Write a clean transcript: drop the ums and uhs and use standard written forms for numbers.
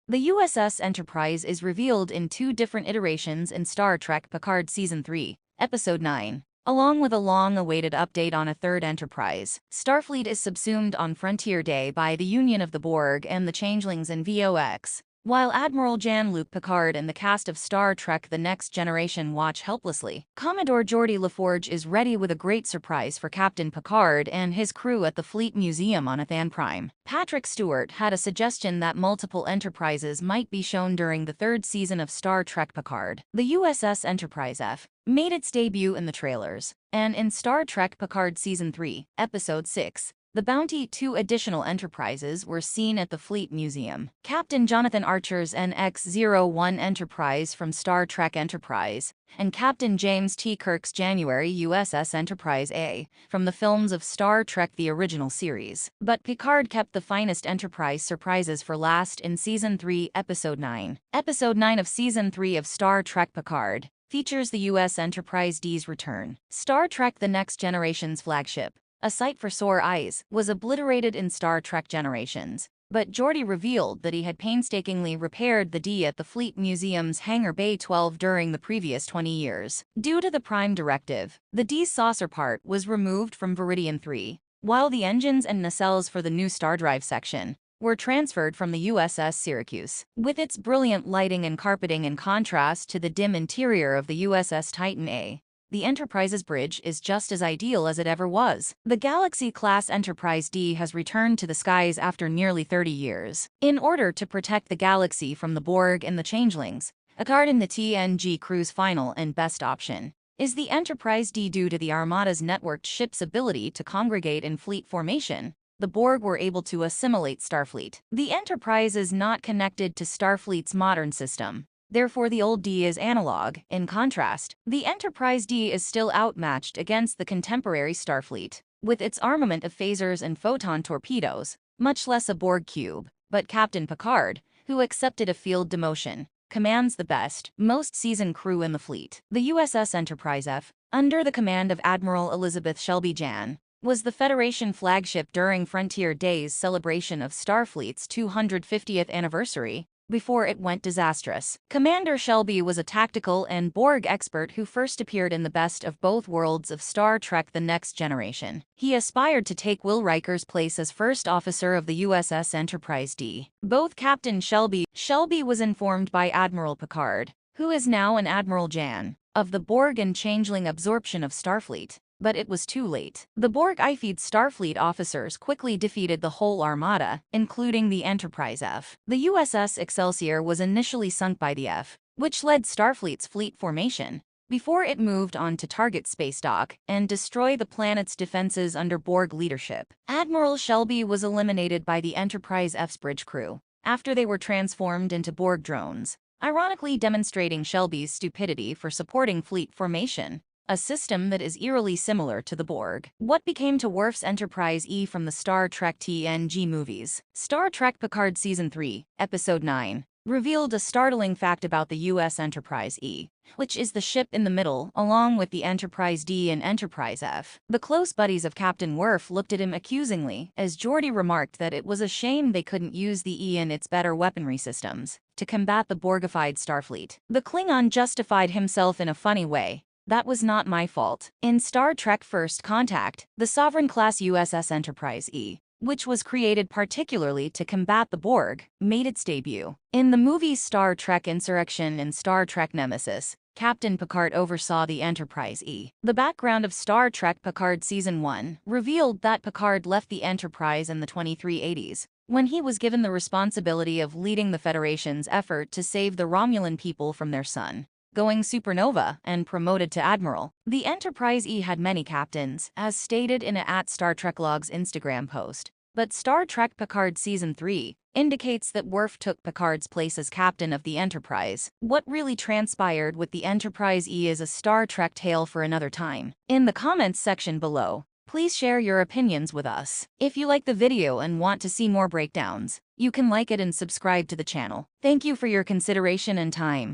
The USS Enterprise is revealed in two different iterations in Star Trek Picard Season 3, Episode 9. Along with a long-awaited update on a third Enterprise, Starfleet is subsumed on Frontier Day by the union of the Borg and the Changelings in VOX, while Admiral Jean-Luc Picard and the cast of Star Trek The Next Generation watch helplessly. Commodore Geordi La Forge is ready with a great surprise for Captain Picard and his crew at the Fleet Museum on Athan Prime. Patrick Stewart had a suggestion that multiple Enterprises might be shown during the third season of Star Trek Picard. The USS Enterprise-F made its debut in the trailers, and in Star Trek Picard Season 3, Episode 6, The Bounty, two additional Enterprises were seen at the Fleet Museum. Captain Jonathan Archer's NX-01 Enterprise from Star Trek Enterprise, and Captain James T. Kirk's January USS Enterprise-A from the films of Star Trek the original series. But Picard kept the finest Enterprise surprises for last in Season 3, Episode 9. Episode 9 of Season 3 of Star Trek Picard features the USS Enterprise-D's return. Star Trek The Next Generation's flagship, a sight for sore eyes, was obliterated in Star Trek Generations, but Geordi revealed that he had painstakingly repaired the D at the Fleet Museum's Hangar Bay 12 during the previous 20 years. Due to the Prime Directive, the D's saucer part was removed from Veridian 3, while the engines and nacelles for the new Star Drive section were transferred from the USS Syracuse. With its brilliant lighting and carpeting in contrast to the dim interior of the USS Titan A, the Enterprise's bridge is just as ideal as it ever was. The Galaxy-class Enterprise-D has returned to the skies after nearly 30 years. In order to protect the Galaxy from the Borg and the Changelings, a card in the TNG crew's final and best option is the Enterprise-D. Due to the Armada's networked ship's ability to congregate in fleet formation, the Borg were able to assimilate Starfleet. The Enterprise is not connected to Starfleet's modern system. Therefore, the old D is analog. In contrast, the Enterprise-D is still outmatched against the contemporary Starfleet, with its armament of phasers and photon torpedoes, much less a Borg cube. But Captain Picard, who accepted a field demotion, commands the best, most seasoned crew in the fleet. The USS Enterprise-F, under the command of Admiral Elizabeth Shelby Jan, was the Federation flagship during Frontier Day's celebration of Starfleet's 250th anniversary, before it went disastrous. Commander Shelby was a tactical and Borg expert who first appeared in the Best of Both Worlds of Star Trek The Next Generation. He aspired to take Will Riker's place as first officer of the USS Enterprise-D. Both Captain Shelby was informed by Admiral Picard, who is now an Admiral Jan, of the Borg and Changeling absorption of Starfleet. But it was too late. The Borg-IFE'd Starfleet officers quickly defeated the whole armada, including the Enterprise-F. The USS Excelsior was initially sunk by the F, which led Starfleet's fleet formation, before it moved on to target space dock and destroy the planet's defenses under Borg leadership. Admiral Shelby was eliminated by the Enterprise-F's bridge crew after they were transformed into Borg drones, ironically demonstrating Shelby's stupidity for supporting fleet formation, a system that is eerily similar to the Borg. What became to Worf's Enterprise-E from the Star Trek TNG movies? Star Trek Picard Season 3, Episode 9, revealed a startling fact about the US Enterprise-E, which is the ship in the middle, along with the Enterprise-D and Enterprise-F. The close buddies of Captain Worf looked at him accusingly, as Geordi remarked that it was a shame they couldn't use the E and its better weaponry systems to combat the Borgified Starfleet. The Klingon justified himself in a funny way. "That was not my fault." In Star Trek First Contact, the Sovereign-class USS Enterprise-E, which was created particularly to combat the Borg, made its debut. In the movies Star Trek Insurrection and Star Trek Nemesis, Captain Picard oversaw the Enterprise-E. The background of Star Trek Picard Season 1 revealed that Picard left the Enterprise in the 2380s, when he was given the responsibility of leading the Federation's effort to save the Romulan people from their sun going supernova, and promoted to Admiral. The Enterprise-E had many captains, as stated in a @StarTrekLogs Instagram post, but Star Trek Picard Season 3 indicates that Worf took Picard's place as captain of the Enterprise. What really transpired with the Enterprise-E is a Star Trek tale for another time. In the comments section below, please share your opinions with us. If you like the video and want to see more breakdowns, you can like it and subscribe to the channel. Thank you for your consideration and time.